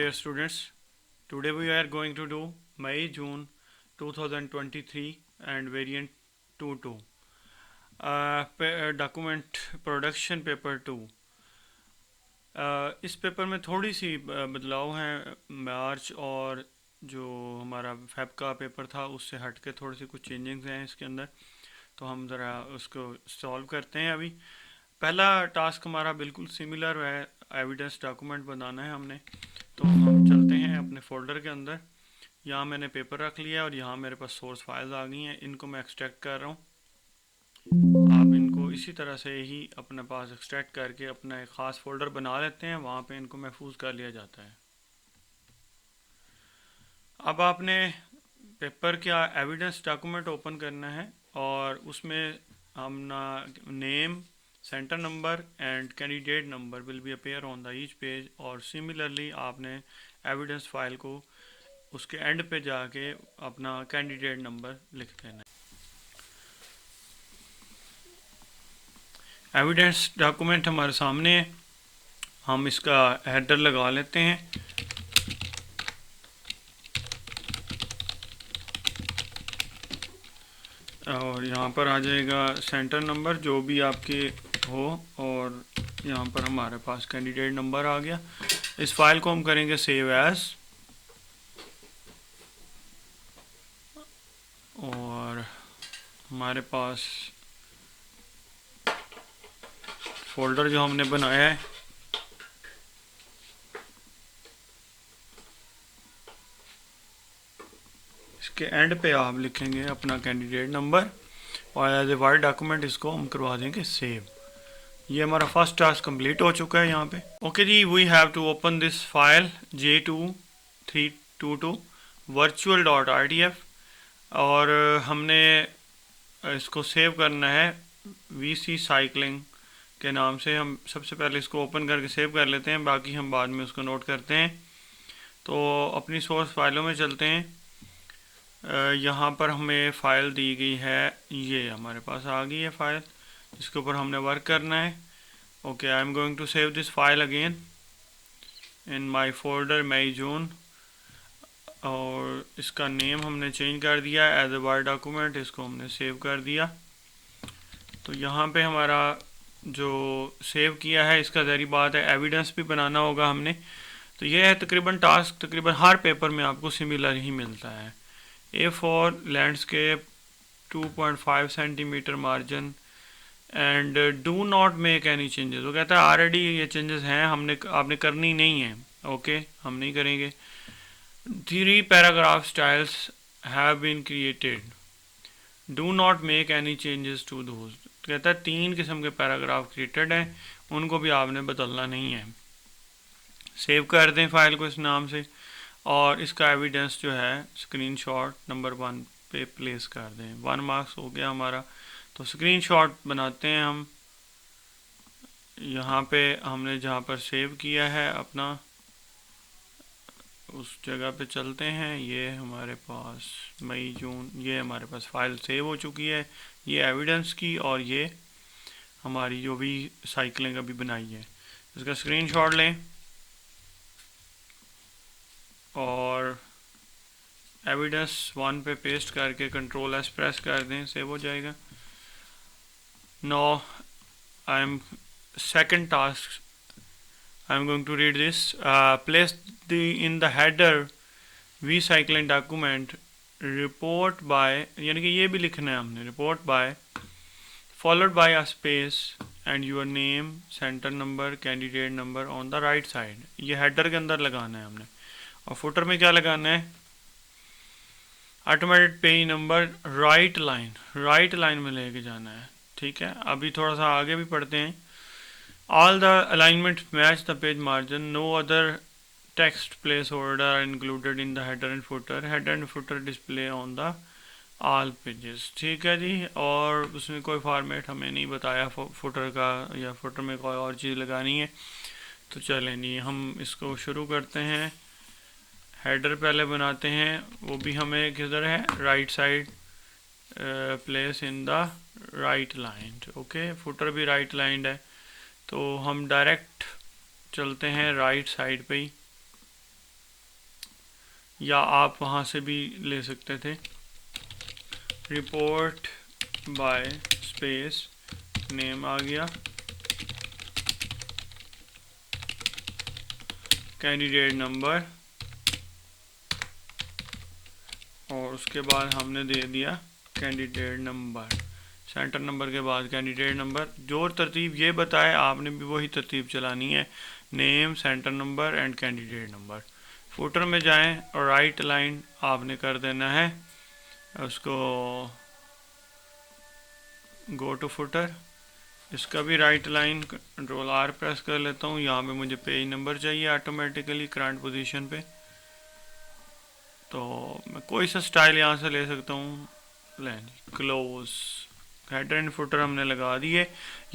dear students. Today we are going to do May June 2023 and variant 22 document production paper 2. इस paper में थोड़ी सी बदलाव हैं। मार्च और जो हमारा फैब का पेपर था उससे हट के थोड़ी सी कुछ चेंजिंग्स हैं इसके अंदर, तो हम ज़रा उसको सॉल्व करते हैं। अभी पहला टास्क हमारा बिल्कुल सिमिलर है, एविडेंस डॉक्यूमेंट बनाना है हमने। तो हम चलते हैं अपने फोल्डर के अंदर। यहाँ मैंने पेपर रख लिया और यहाँ मेरे पास सोर्स फाइल्स आ गई हैं, इनको मैं एक्सट्रैक्ट कर रहा हूँ। आप इनको इसी तरह से ही अपने पास एक्सट्रैक्ट करके अपना एक ख़ास फोल्डर बना लेते हैं, वहाँ पे इनको महफूज कर लिया जाता है। अब आपने पेपर का एविडेंस डॉक्यूमेंट ओपन करना है और उसमें अपना name, centre number and candidate number will be appear on the each page. और सिमिलरली आपने एविडेंस फाइल को उसके एंड पे जाके अपना कैंडिडेट नंबर लिख देना है। एविडेंस डॉक्यूमेंट हमारे सामने है, हम इसका हेडर लगा लेते हैं। और यहाँ पर आ जाएगा सेंटर नंबर जो भी आपके हो, और यहाँ पर हमारे पास कैंडिडेट नंबर आ गया। इस फाइल को हम करेंगे सेव एज, और हमारे पास फोल्डर जो हमने बनाया है इसके एंड पे आप लिखेंगे अपना कैंडिडेट नंबर और एज ए वर्ड डॉक्यूमेंट इसको हम करवा देंगे सेव। ये हमारा फर्स्ट टास्क कंप्लीट हो चुका है यहाँ पे। ओके जी, we have to open this file J2322 virtual.rdf और हमने इसको सेव करना है VC साइक्लिंग के नाम से। हम सबसे पहले इसको ओपन करके सेव कर लेते हैं, बाकी हम बाद में उसको नोट करते हैं। तो अपनी सोर्स फाइलों में चलते हैं। यहाँ पर हमें फ़ाइल दी गई है, ये हमारे पास आ गई है फ़ाइल जिसके ऊपर हमने वर्क करना है। Okay, I am going to save this file again in my folder May June, और इसका नेम हमने चेंज कर दिया एज ए वर्ड डॉक्यूमेंट, इसको हमने सेव कर दिया। तो यहाँ पे हमारा जो सेव किया है इसका ज़री बात है एविडेंस भी बनाना होगा हमने। तो ये है तकरीबन टास्क, तकरीबन हर पेपर में आपको सिमिलर ही मिलता है। A4 landscape 2.5 centimetre margin and do not make any changes. वो कहता है ऑलरेडी ये चेंजेस हैं, आपने करनी नहीं है। ओके, हम नहीं करेंगे। 3 paragraph styles have been created, do not make any changes to those. कहता है 3 किस्म के पैराग्राफ क्रिएटेड हैं, उनको भी आपने बदलना नहीं है। सेव कर दें फाइल को इस नाम से, और इसका एविडेंस जो है स्क्रीनशॉट नंबर 1 पे प्लेस कर दें। 1 मार्क्स हो गया हमारा। तो स्क्रीनशॉट बनाते हैं हम। यहाँ पे हमने जहाँ पर सेव किया है अपना, उस जगह पे चलते हैं। ये हमारे पास मई जून, ये हमारे पास फाइल सेव हो चुकी है, ये एविडेंस की, और ये हमारी जो भी साइकिलिंग अभी बनाई है इसका स्क्रीनशॉट लें और एविडेंस 1 पे पेस्ट करके Ctrl+S प्रेस कर दें, सेव हो जाएगा। No I am second task, I am going to read this. Place the in the header we cycling document report by, यानी कि ये भी लिखना है हमने, report by followed by a space and your name, centre number, candidate number on the right side. ये header के अंदर लगाना है हमने। और फुटर में क्या लगाना है, automated page number right line में लेके जाना है। ठीक है, अभी थोड़ा सा आगे भी पढ़ते हैं। All the alignment match the page margin, no other text placeholder are included in the header and footer display on the all pages. ठीक है जी, और उसमें कोई फॉर्मेट हमें नहीं बताया फुटर का, या फुटर में कोई और चीज़ लगानी है। तो चलें जी, हम इसको शुरू करते हैं। हेडर पहले बनाते हैं, वो भी हमें किधर है, right side, place in the right line. Okay, footer भी राइट लाइन है, तो हम डायरेक्ट चलते हैं राइट साइड पे ही। या आप वहाँ से भी ले सकते थे। रिपोर्ट बाय स्पेस नेम आ गया, कैंडिडेट नंबर, और उसके बाद हमने दे दिया कैंडिडेट नंबर। सेंटर नंबर के बाद कैंडिडेट नंबर, जो तरतीब ये बताए आपने भी वही तरतीब चलानी है, name, centre number and candidate number. Footer में जाएं और राइट लाइन आपने कर देना है उसको, गो टू फुटर। इसका भी right line control R press कर लेता हूँ। यहाँ पे मुझे पेज नंबर चाहिए ऑटोमेटिकली करंट पोजीशन पे, तो मैं कोई सा स्टाइल यहाँ से ले सकता हूँ, क्लोज। हेडर एंड फुटर हमने लगा दिए।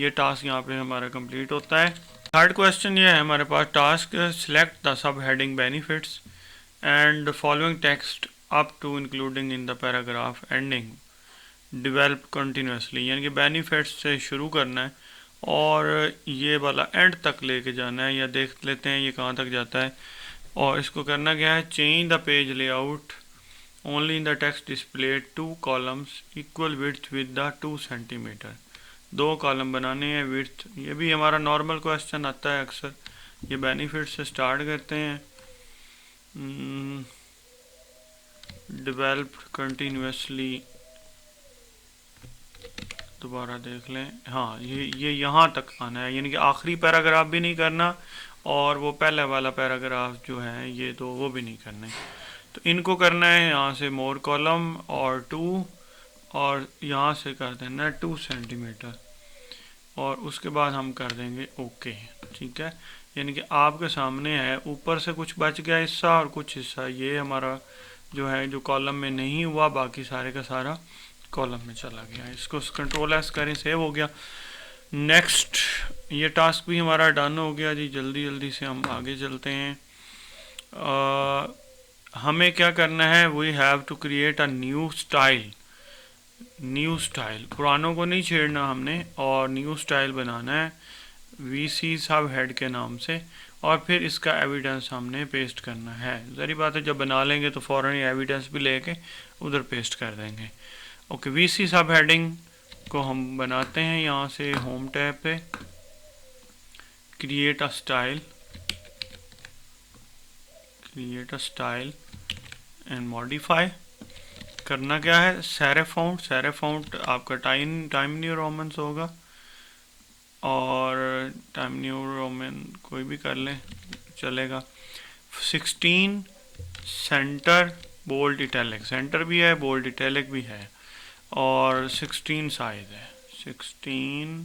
ये टास्क यहाँ पे हमारा कंप्लीट होता है। थर्ड क्वेश्चन ये है हमारे पास, task select the subheading benefits and following text up to including in the paragraph ending develop continuously, यानी कि बेनिफिट्स से शुरू करना है और ये वाला एंड तक लेके जाना है, या देख लेते हैं ये कहाँ तक जाता है। और इसको करना क्या है, change the page layout only in the text displayed 2 columns equal width with the 2 centimetre. 2 column बनाने हैं विड्थ, ये भी हमारा नॉर्मल क्वेश्चन आता है अक्सर। ये बेनिफिट से स्टार्ट करते हैं, डेवलप कंटिन्यूसली, दोबारा देख लें। हाँ, ये यहाँ तक आना है, यानी कि आखिरी पैराग्राफ भी नहीं करना और वो पहले वाला पैराग्राफ जो है ये तो वो भी नहीं करना है। तो इनको करना है यहाँ से मोर कॉलम और 2, और यहाँ से कर देना है 2 सेंटीमीटर, और उसके बाद हम कर देंगे ओके। ठीक है, यानी कि आपके सामने है, ऊपर से कुछ बच गया हिस्सा और कुछ हिस्सा ये हमारा जो है जो कॉलम में नहीं हुआ, बाकी सारे का सारा कॉलम में चला गया। इसको कंट्रोल एस करें, सेव हो गया। नेक्स्ट, ये टास्क भी हमारा डन हो गया जी। जल्दी जल्दी से हम आगे चलते हैं। हमें क्या करना है, we have to create a new style. New style, पुरानों को नहीं छेड़ना हमने, और न्यू स्टाइल बनाना है वीसी सब हेड के नाम से, और फिर इसका एविडेंस हमने पेस्ट करना है। ज़री बात है, जब बना लेंगे तो फ़ौरन ही एविडेंस भी लेके उधर पेस्ट कर देंगे। ओके, वीसी सब हेडिंग को हम बनाते हैं यहाँ से होम टैब पे, create a style, create a style and modify. करना क्या है, सेरेफाउंट, सेरेफाउंट आपका टाइम न्यू रोमन्स होगा, और टाइम न्यू रोमन कोई भी कर लें चलेगा। 16 सेंटर बोल्ड इटैलिक, सेंटर भी है बोल्ड इटैलिक भी है, और 16 साइज है, 16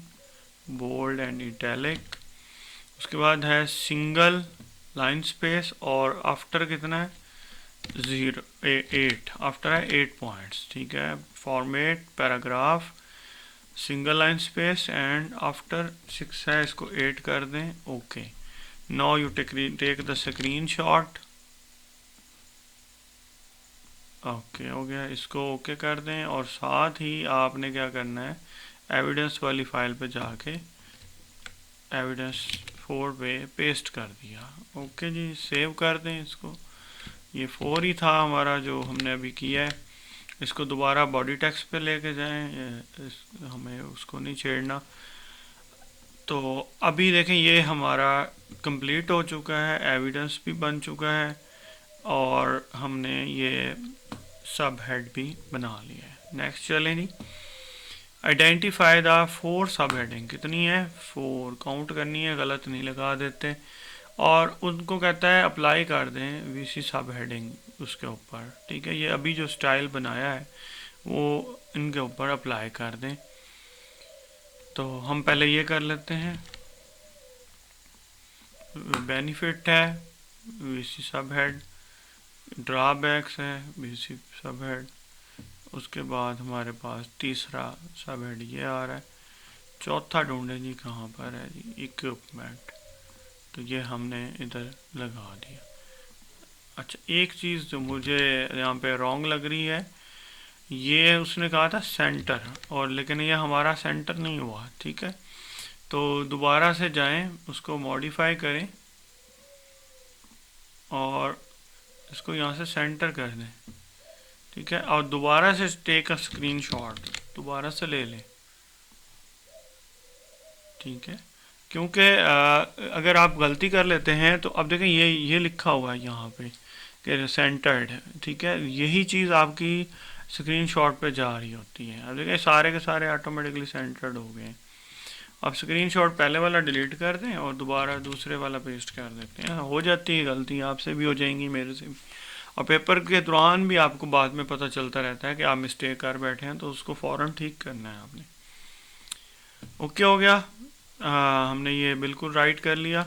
बोल्ड एंड इटैलिक। उसके बाद है सिंगल लाइन स्पेस, और आफ्टर कितना है 8, आफ्टर है 8 पॉइंट्स। ठीक है, format paragraph single line space and after 6 है, इसको 8 कर दें। Okay, now you take the screenshot. Okay हो गया, इसको ओके कर दें, और साथ ही आपने क्या करना है, एविडेंस वाली फाइल पे जाके एविडेंस 4 पे पेस्ट कर दिया। ओके जी, सेव कर दें इसको। ये 4 ही था हमारा जो हमने अभी किया है। इसको दोबारा बॉडी टेक्स्ट पे लेके जाएं, हमें उसको नहीं छेड़ना। तो अभी देखें ये हमारा कंप्लीट हो चुका है, एविडेंस भी बन चुका है, और हमने ये सब हेड भी बना लिया है। नेक्स्ट चलें जी, आइडेंटिफाई द 4 सब हेडिंग। कितनी है, 4 काउंट करनी है, गलत नहीं लगा देते। और उनको कहता है अप्लाई कर दें वीसी सब हेडिंग उसके ऊपर। ठीक है, ये अभी जो स्टाइल बनाया है वो इनके ऊपर अप्लाई कर दें। तो हम पहले ये कर लेते हैं, बेनिफिट है वीसी सब हेड, ड्रॉबैक्स है वीसी सब हेड, उसके बाद हमारे पास तीसरा सब हेड ये आ रहा है, चौथा ढूंढे जी कहाँ पर है जी, इक्विपमेंट, तो ये हमने इधर लगा दिया। अच्छा, एक चीज़ जो मुझे यहाँ पे रॉन्ग लग रही है, ये उसने कहा था सेंटर, और लेकिन ये हमारा सेंटर नहीं हुआ। ठीक है, तो दोबारा से जाएं, उसको मॉडिफाई करें और इसको यहाँ से सेंटर कर दें, ठीक है, और दोबारा से टेक अ स्क्रीनशॉट, दोबारा से ले लें, ठीक है। क्योंकि अगर आप गलती कर लेते हैं तो अब देखें ये लिखा हुआ है यहाँ पे कि सेंटर्ड है, ठीक है, यही चीज़ आपकी स्क्रीनशॉट पे जा रही होती है। अब देखें सारे के सारे ऑटोमेटिकली सेंटर्ड हो गए। अब स्क्रीनशॉट पहले वाला डिलीट कर दें और दोबारा दूसरे वाला पेस्ट कर देते हैं। हो जाती है गलती, आपसे भी हो जाएंगी, मेरे से भी। और पेपर के दौरान भी आपको बाद में पता चलता रहता है कि आप मिस्टेक कर बैठे हैं, तो उसको फ़ौरन ठीक करना है आपने। ओके हो गया, हमने ये बिल्कुल राइट कर लिया।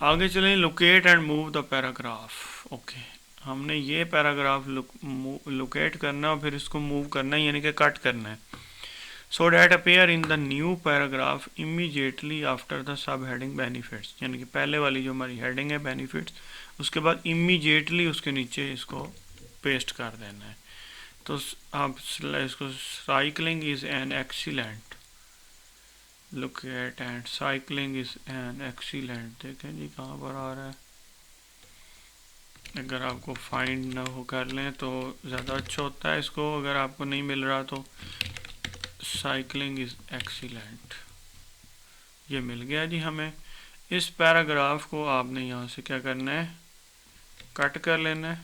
आगे चलें, locate and move the paragraph. Okay, हमने ये पैराग्राफ लोकेट करना और फिर इसको मूव करना है, यानी कि कट करना है। So that appear in the new paragraph immediately after the subheading benefits, यानी कि पहले वाली जो हमारी हेडिंग है बेनिफिट्स, उसके बाद इमीडिएटली उसके नीचे इसको पेस्ट कर देना है। तो आप इसको cycling is an excellent, look at and cycling is an excellent, देखें जी कहाँ पर आ रहा है। अगर आपको फाइंड ना हो कर लें तो ज़्यादा अच्छा होता है इसको, अगर आपको नहीं मिल रहा तो साइकिलिंग इज़ एक्सीलेंट, ये मिल गया जी हमें। इस पैराग्राफ को आपने यहाँ से क्या करना है, कट कर लेना है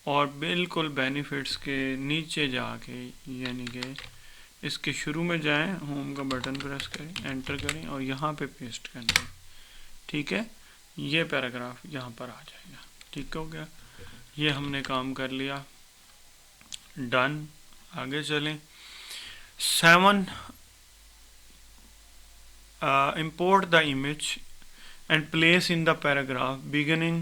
और बिल्कुल बेनिफिट्स के नीचे जाके, यानी कि इसके शुरू में जाएं, होम का बटन प्रेस करें, एंटर करें और यहाँ पे पेस्ट करना है, ठीक है। ये पैराग्राफ यहाँ पर आ जाएगा, ठीक हो गया। ये हमने काम कर लिया, डन। आगे चलें। 7 import the image and place in the paragraph beginning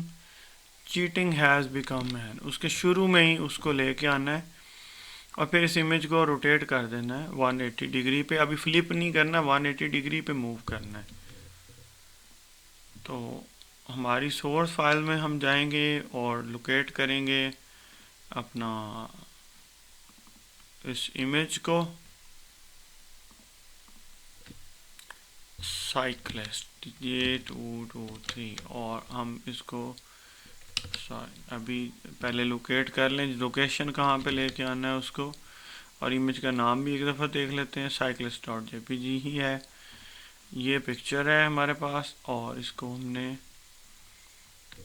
cheating has become man, उसके शुरू में ही उसको लेके आना है और फिर इस इमेज को रोटेट कर देना है 180 डिग्री पे। अभी फ्लिप नहीं करना, 180 डिग्री पे मूव करना है। तो हमारी सोर्स फाइल में हम जाएंगे और लोकेट करेंगे अपना इस इमेज को, साइक्लिस्ट ये 223, और हम इसको अभी पहले लोकेट कर लें, लोकेशन कहाँ पे लेके आना है उसको, और इमेज का नाम भी एक दफ़ा देख लेते हैं, cyclist.jpg ही है। ये पिक्चर है हमारे पास और इसको हमने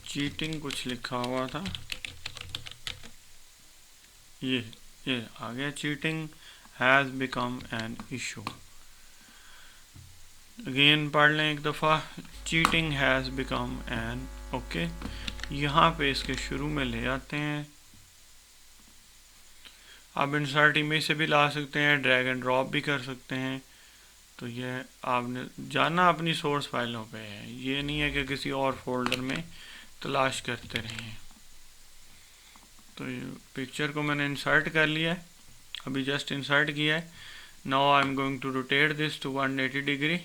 चीटिंग कुछ लिखा हुआ था, ये आ गया, cheating has become an issue. Again पढ़ लें एक दफ़ा, cheating has become an, okay. यहाँ पे इसके शुरू में ले आते हैं, आप इंसर्ट इमेज से भी ला सकते हैं, ड्रैग एंड ड्रॉप भी कर सकते हैं। तो ये आपने जाना अपनी सोर्स फाइलों पे है, ये नहीं है कि किसी और फोल्डर में तलाश करते रहें। तो ये पिक्चर को मैंने इंसर्ट कर लिया है, अभी जस्ट इंसर्ट किया है। Now I am going to rotate this to 180 degree,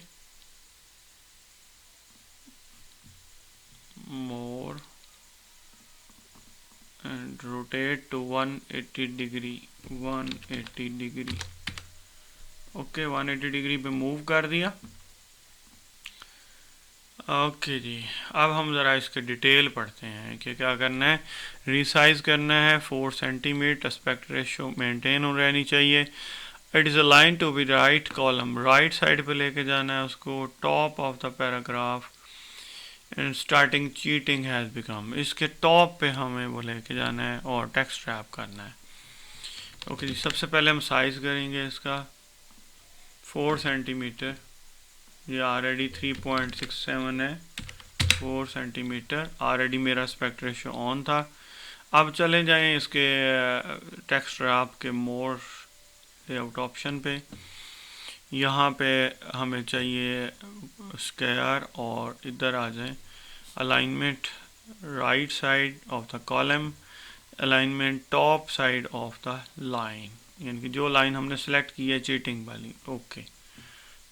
more and rotate to 180 degree, 180 degree, okay 180 degree पे मूव कर दिया। ओके जी, अब हम ज़रा इसके डिटेल पढ़ते हैं कि क्या करना है। रिसाइज करना है 4 सेंटीमीटर, एस्पेक्ट रेशो मेंटेन हो रहनी चाहिए। It is a line to be right column, right side पे लेके जाना है उसको, top of the paragraph and starting cheating has become, इसके टॉप पे हमें वो लेके जाना है और टेक्स्ट रैप करना है। ओके जी, सबसे पहले हम साइज़ करेंगे इसका 4 सेंटीमीटर, ये ऑलरेडी 3.67 है, 4 सेंटीमीटर ऑलरेडी मेरा एस्पेक्ट रेशियो ऑन था। अब चले जाएं इसके टेक्स्ट रैप के मोर लेआउट ऑप्शन पे, यहाँ पे हमें चाहिए स्क्वायर और इधर आ जाए alignment right side of the column, alignment top side of the line, यानी कि जो लाइन हमने सेलेक्ट की है चीटिंग वाली। ओके,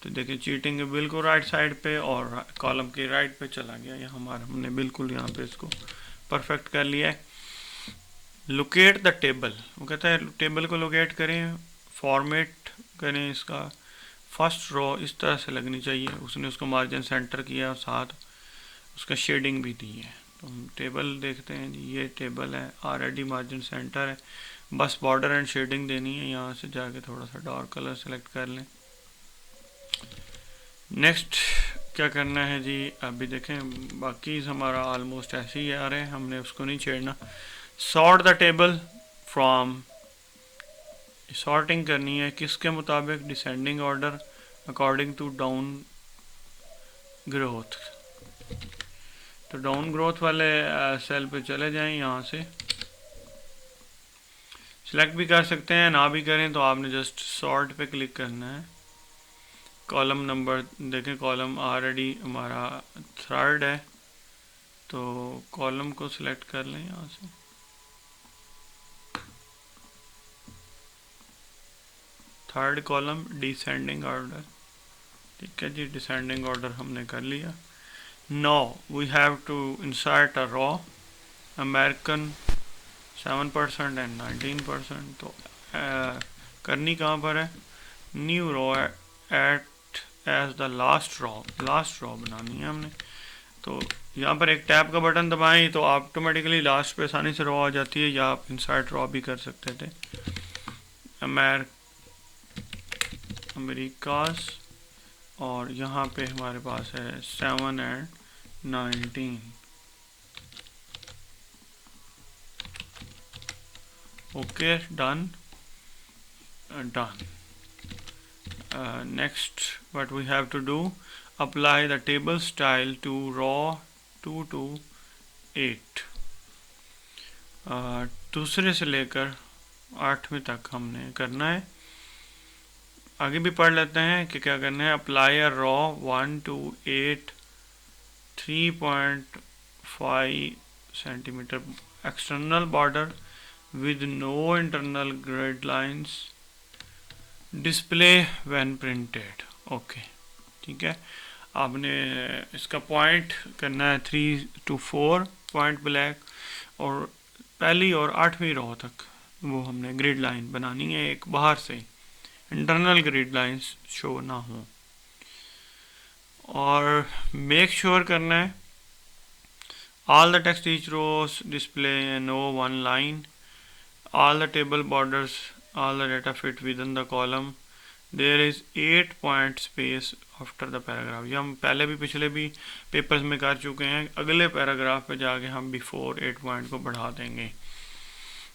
तो देखिए चीटिंग के बिल्कुल राइट साइड पे और कॉलम के राइट पे चला गया, ये हमारा हमने बिल्कुल यहाँ पे इसको परफेक्ट कर लिया है। लोकेट द टेबल, वो कहता है टेबल को लोकेट करें, फॉर्मेट करें, इसका फर्स्ट रो इस तरह से लगनी चाहिए। उसने उसको मार्जिन सेंटर किया और साथ उसका शेडिंग भी दी है। तो हम टेबल देखते हैं जी, ये टेबल है, ऑलरेडी मार्जिन सेंटर है, बस बॉर्डर एंड शेडिंग देनी है। यहाँ से जाके थोड़ा सा डार्क कलर सेलेक्ट कर लें। नेक्स्ट क्या करना है जी, अभी देखें बाकी हमारा ऑलमोस्ट ऐसे ही आ रहे हैं, हमने उसको नहीं छेड़ना। Sort the table from, sorting करनी है किसके मुताबिक, descending order according to down growth. तो डाउन ग्रोथ वाले सेल पे चले जाएं, यहाँ से सिलेक्ट भी कर सकते हैं, ना भी करें तो आपने जस्ट सॉर्ट पे क्लिक करना है। कॉलम नंबर देखें, कॉलम ऑलरेडी हमारा थर्ड है, तो कॉलम को सिलेक्ट कर लें यहाँ से। थर्ड कॉलम डिसेंडिंग ऑर्डर, ठीक है जी, डिसेंडिंग ऑर्डर हमने कर लिया। No we have to insert a row American 7% and 19%। तो करनी कहाँ पर है, new row at as the last row बनानी है हमने। तो यहाँ पर एक टैब का बटन दबाएं तो ऑटोमेटिकली लास्ट पे आसानी से रॉ आ जाती है, या आप इंसर्ट रॉ भी कर सकते थे। अमेरिकास, और यहाँ पे हमारे पास है 7 and 19। Okay, done. Next what we have to do, apply the table style to raw 2 to 8। दूसरे से लेकर 8वें तक हमने करना है। आगे भी पढ़ लेते हैं कि क्या करना है। Apply a raw 1 to 8 3.5 centimetre external border with no internal grid lines, display when printed। Okay, ठीक है, आपने इसका पॉइंट करना है 3 to 4 पॉइंट ब्लैक, और पहली और 8वीं रो तक वो हमने ग्रिड लाइन बनानी है, एक बाहर से इंटरनल ग्रिड लाइंस शो ना हो। और मेक श्योर करना है all the text each rows display no one line, all the table borders, all the data fit within the column, there is 8 point space after the paragraph। ये हम पहले भी पिछले भी पेपर्स में कर चुके हैं। अगले पैराग्राफ पे जाके हम बिफोर 8 पॉइंट को बढ़ा देंगे।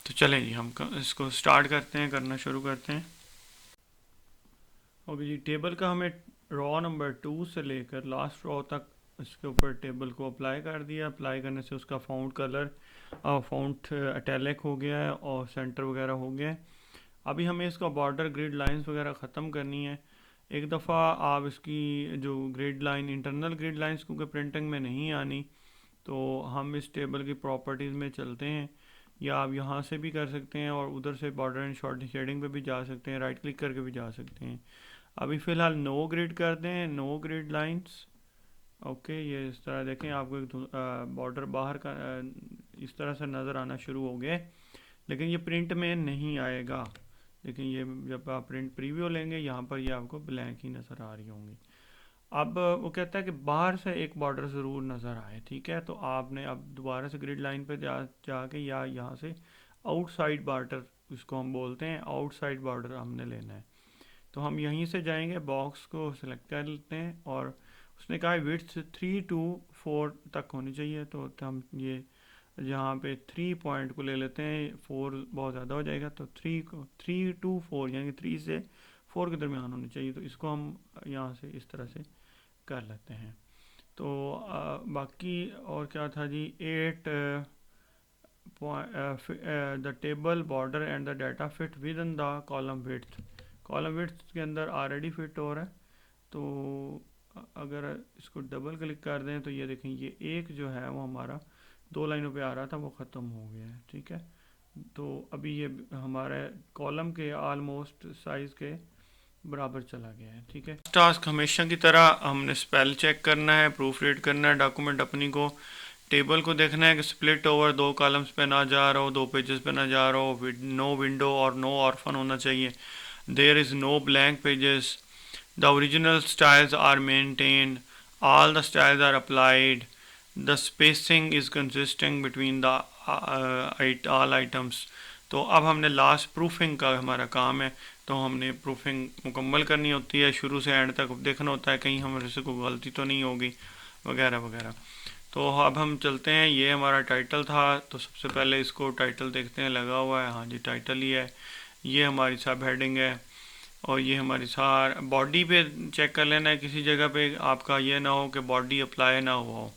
तो चलें जी, हम इसको स्टार्ट करते हैं, करना शुरू करते हैं। ओके जी, टेबल का हमें रॉ नंबर 2 से लेकर लास्ट रॉ तक इसके ऊपर टेबल को अप्लाई कर दिया। अप्लाई करने से उसका फ़ॉन्ट कलर फ़ॉन्ट इटैलिक हो गया है और सेंटर वगैरह हो गया है। अभी हमें इसका बॉर्डर ग्रिड लाइंस वगैरह ख़त्म करनी है। एक दफ़ा आप इसकी जो grid line, internal grid lines क्योंकि प्रिंटिंग में नहीं आनी, तो हम इस टेबल की प्रॉपर्टीज़ में चलते हैं, या आप यहाँ से भी कर सकते हैं और उधर से बॉर्डर एंड शॉर्ट शेडिंग पे भी जा सकते हैं, राइट क्लिक करके भी जा सकते हैं। अभी फ़िलहाल नो ग्रिड कर दें, नो ग्रिड लाइंस। ओके, ये इस तरह देखें, आपको एक बॉर्डर बाहर का इस तरह से नज़र आना शुरू हो गया, लेकिन ये प्रिंट में नहीं आएगा। लेकिन ये जब आप प्रिंट प्रीव्यू लेंगे, यहाँ पर ये आपको ब्लैंक ही नज़र आ रही होंगी। अब वो कहता है कि बाहर से एक बॉर्डर ज़रूर नज़र आए, ठीक है। तो आपने अब दोबारा से ग्रिड लाइन पे जाके या यहाँ से आउटसाइड बॉर्डर, इसको हम बोलते हैं आउटसाइड बॉर्डर, हमने लेना है। तो हम यहीं से जाएंगे, बॉक्स को सिलेक्ट कर लेते हैं, और उसने कहा विड्थ 3 to 4 तक होनी चाहिए। तो हम ये यहाँ पे 3 पॉइंट को ले लेते हैं, 4 बहुत ज़्यादा हो जाएगा, तो 3 to 4 यानी 3 से 4 के दरमियान होनी चाहिए। तो इसको हम यहाँ से इस तरह से कर लेते हैं। तो बाकी और क्या था जी, 8 the table border and the data fit with in the column width. Column width के अंदर ऑलरेडी फिट हो रहा है, तो अगर इसको डबल क्लिक कर दें तो ये देखें, ये एक जो है वो हमारा 2 लाइनों पे आ रहा था, वो ख़त्म हो गया है, ठीक है। तो अभी ये हमारे कॉलम के ऑलमोस्ट साइज़ के बराबर चला गया है, ठीक है। टास्क हमेशा की तरह हमने स्पेल चेक करना है, प्रूफ रीड करना है डॉक्यूमेंट अपनी को, टेबल को देखना है कि स्प्लिट ओवर 2 कॉलम्स पे ना जा रहा हो, 2 पेजेस पे ना जा रहा हो, नो विंडो और नो ऑर्फन होना चाहिए, there is no blank pages, the original styles are maintained, all the styles are applied, the spacing is consisting between the all items. तो अब हमने लास्ट प्रूफिंग का हमारा काम है, तो हमने प्रूफिंग मुकम्मल करनी होती है, शुरू से एंड तक देखना होता है कहीं हमारे से कोई गलती तो नहीं होगी वगैरह वगैरह। तो अब हम चलते हैं, ये हमारा टाइटल था, तो सबसे पहले इसको टाइटल देखते हैं, लगा हुआ है, हाँ जी टाइटल ही है। ये हमारी सब हेडिंग है, और ये हमारी सार बॉडी पे चेक कर लेना है, किसी जगह पे आपका ये ना हो कि बॉडी अप्लाई ना हुआ हो।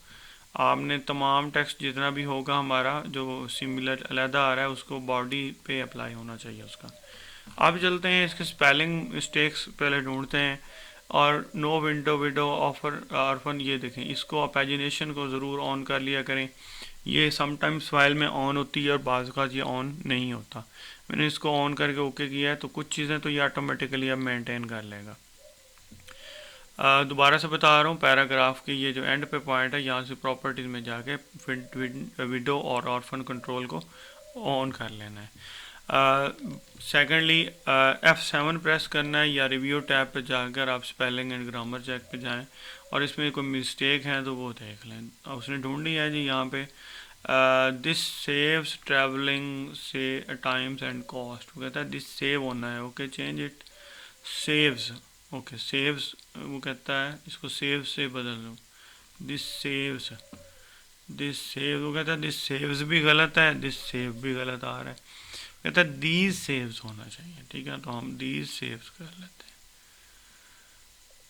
आपने तमाम टेक्स्ट जितना भी होगा हमारा जो सिमिलर अलहदा आ रहा है उसको बॉडी पे अप्लाई होना चाहिए उसका। अब चलते हैं इसके स्पेलिंग मिस्टेक्स पहले ढूंढते हैं। और no window widow offer orphan, ये देखें, इसको आप पैजिनेशन को ज़रूर ऑन कर लिया करें। ये समटाइम्स फाइल में ऑन होती है और बाज़ का ये ऑन नहीं होता। मैंने इसको ऑन करके ओके किया है, तो कुछ चीज़ें तो ये ऑटोमेटिकली अब मेंटेन कर लेगा। दोबारा से बता रहा हूँ, पैराग्राफ की ये जो एंड पे पॉइंट है, यहाँ से प्रॉपर्टीज़ में जाके विडो और ऑर्फन कंट्रोल को ऑन कर लेना है। सेकेंडली F7 प्रेस करना है, या रिव्यू टैब पे जाकर आप स्पेलिंग एंड ग्रामर चेक पे जाएं, और इसमें कोई मिस्टेक है तो वो देख लें। अब उसने ढूंढी है जी यहाँ पे, दिस सेव्स ट्रैवलिंग से टाइम्स एंड कॉस्ट, वो कहता है दिस सेव होना है, okay change it saves, okay saves, वो कहता है इसको सेव से बदल दो, दिस सेव्स, दिस सेव, वो कहता है दिस सेव्स भी गलत है, दिस सेव भी गलत आ रहा है, कहता है दीज सेव्स होना चाहिए। ठीक है, तो हम दीज सेव्स कर लेते हैं।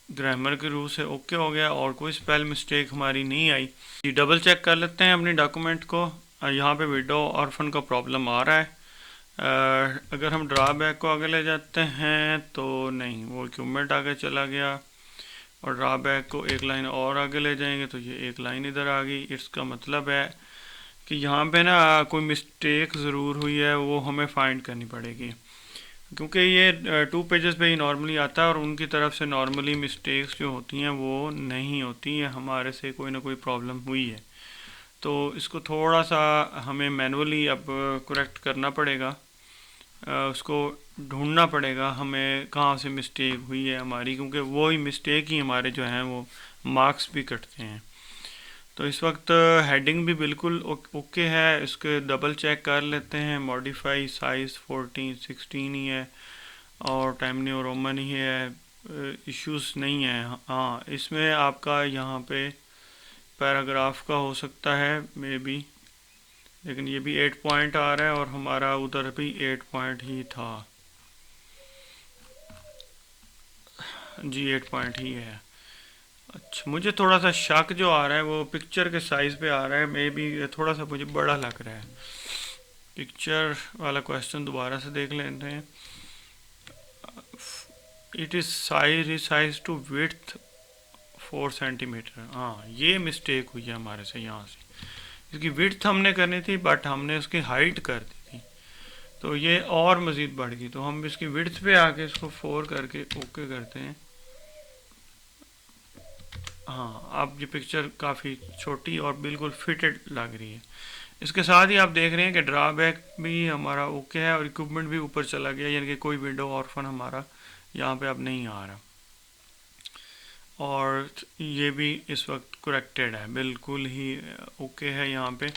ग्रामर के रूल से ओके हो गया और कोई स्पेल मिस्टेक हमारी नहीं आई। जी डबल चेक कर लेते हैं अपनी डॉक्यूमेंट को। यहाँ पे विडो ऑर्फन का प्रॉब्लम आ रहा है। अगर हम ड्रॉबैक को आगे ले जाते हैं तो नहीं, वो इक्विपमेंट आगे चला गया, और ड्रॉबैक को एक लाइन और आगे ले जाएंगे तो ये एक लाइन इधर आ गई। इसका मतलब है कि यहाँ पे ना कोई मिस्टेक ज़रूर हुई है, वो हमें फाइंड करनी पड़ेगी, क्योंकि ये 2 पेजेस पे ही नॉर्मली आता है और उनकी तरफ से नॉर्मली मिस्टेक्स जो होती हैं वो नहीं होती हैं, हमारे से कोई ना कोई प्रॉब्लम हुई है। तो इसको थोड़ा सा हमें मैनुअली अब करेक्ट करना पड़ेगा, उसको ढूंढना पड़ेगा हमें कहाँ से मिस्टेक हुई है हमारी, क्योंकि वो ही मिस्टेक ही हमारे जो हैं वो मार्क्स भी कटते हैं। तो इस वक्त हेडिंग भी बिल्कुल ओके है, इसके डबल चेक कर लेते हैं। मॉडिफाई साइज़ 14 16 ही है, और टाइम न्यू रोमन ही है, इश्यूज नहीं है। हाँ, इसमें आपका यहाँ पे पैराग्राफ का हो सकता है मे बी, लेकिन ये भी 8 पॉइंट आ रहा है और हमारा उधर भी 8 पॉइंट ही था जी, 8 पॉइंट ही है। अच्छा, मुझे थोड़ा सा शक जो आ रहा है वो पिक्चर के साइज़ पे आ रहा है, मे बी थोड़ा सा मुझे बड़ा लग रहा है। पिक्चर वाला क्वेश्चन दोबारा से देख लेते हैं। It is size to width 4 centimetre. हाँ, ये मिस्टेक हुई है हमारे से यहाँ से, इसकी विड्थ हमने करनी थी बट हमने उसकी हाइट कर दी थी, तो ये और मज़ीद बढ़ गई। तो हम इसकी विड्थ पे आके इसको 4 करके ओके करते हैं। हाँ, अब ये पिक्चर काफ़ी छोटी और बिल्कुल फिटेड लग रही है। इसके साथ ही आप देख रहे हैं कि ड्रॉबैक भी हमारा ओके है और इक्विपमेंट भी ऊपर चला गया, यानी कि कोई विंडो ऑर्फन हमारा यहाँ पे अब नहीं आ रहा, और ये भी इस वक्त करेक्टेड है, बिल्कुल ही ओके है यहाँ पे।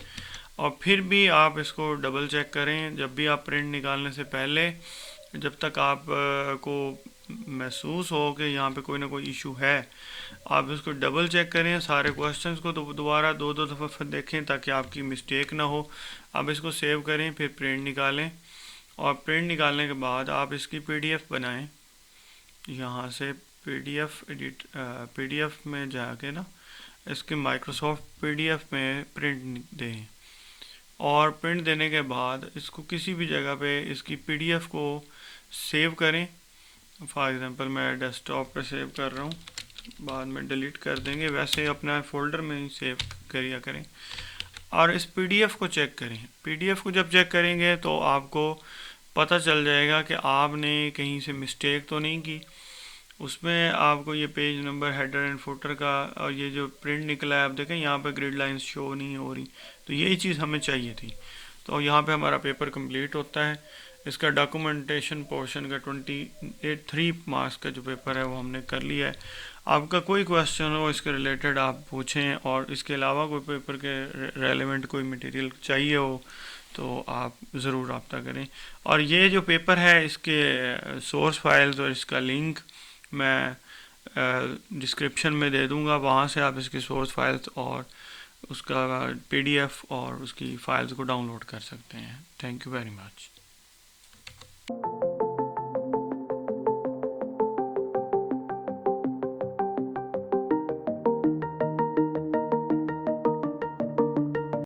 और फिर भी आप इसको डबल चेक करें जब भी आप प्रिंट निकालने से पहले, जब तक आप को महसूस हो कि यहाँ पे कोई ना कोई इशू है, आप इसको डबल चेक करें सारे क्वेश्चंस को, तो दोबारा 2 दफ़ा देखें ताकि आपकी मिस्टेक ना हो। आप इसको सेव करें, फिर प्रिंट निकालें, और प्रिंट निकालने के बाद आप इसकी PDF बनाएं। यहाँ से PDF में जाके ना इसके माइक्रोसॉफ्ट PDF में प्रिंट दें, और प्रिंट देने के बाद इसको किसी भी जगह पे इसकी PDF को सेव करें। फॉर एग्ज़ाम्पल मैं डेस्कटॉप पे सेव कर रहा हूँ, बाद में डिलीट कर देंगे, वैसे अपना फोल्डर में ही सेव करिए करें। और इस PDF को चेक करें। PDF को जब चेक करेंगे तो आपको पता चल जाएगा कि आपने कहीं से मिस्टेक तो नहीं की। उसमें आपको ये page number, header and footer का, और ये जो प्रिंट निकला है आप देखें यहाँ पे ग्रिड लाइंस शो नहीं हो रही, तो यही चीज़ हमें चाहिए थी। तो यहाँ पे हमारा पेपर कंप्लीट होता है। इसका डॉक्यूमेंटेशन पोर्शन का 3 मार्क्स का जो पेपर है वो हमने कर लिया है। आपका कोई क्वेश्चन हो इसके रिलेटेड आप पूछें, और इसके अलावा कोई पेपर के रेलेवेंट कोई मटेरियल चाहिए हो तो आप ज़रूर रब्ता करें। और ये जो पेपर है इसके सोर्स फाइल्स और इसका लिंक मैं डिस्क्रिप्शन में दे दूंगा, वहाँ से आप इसकी सोर्स फाइल्स और उसका PDF और उसकी फाइल्स को डाउनलोड कर सकते हैं। Thank you very much.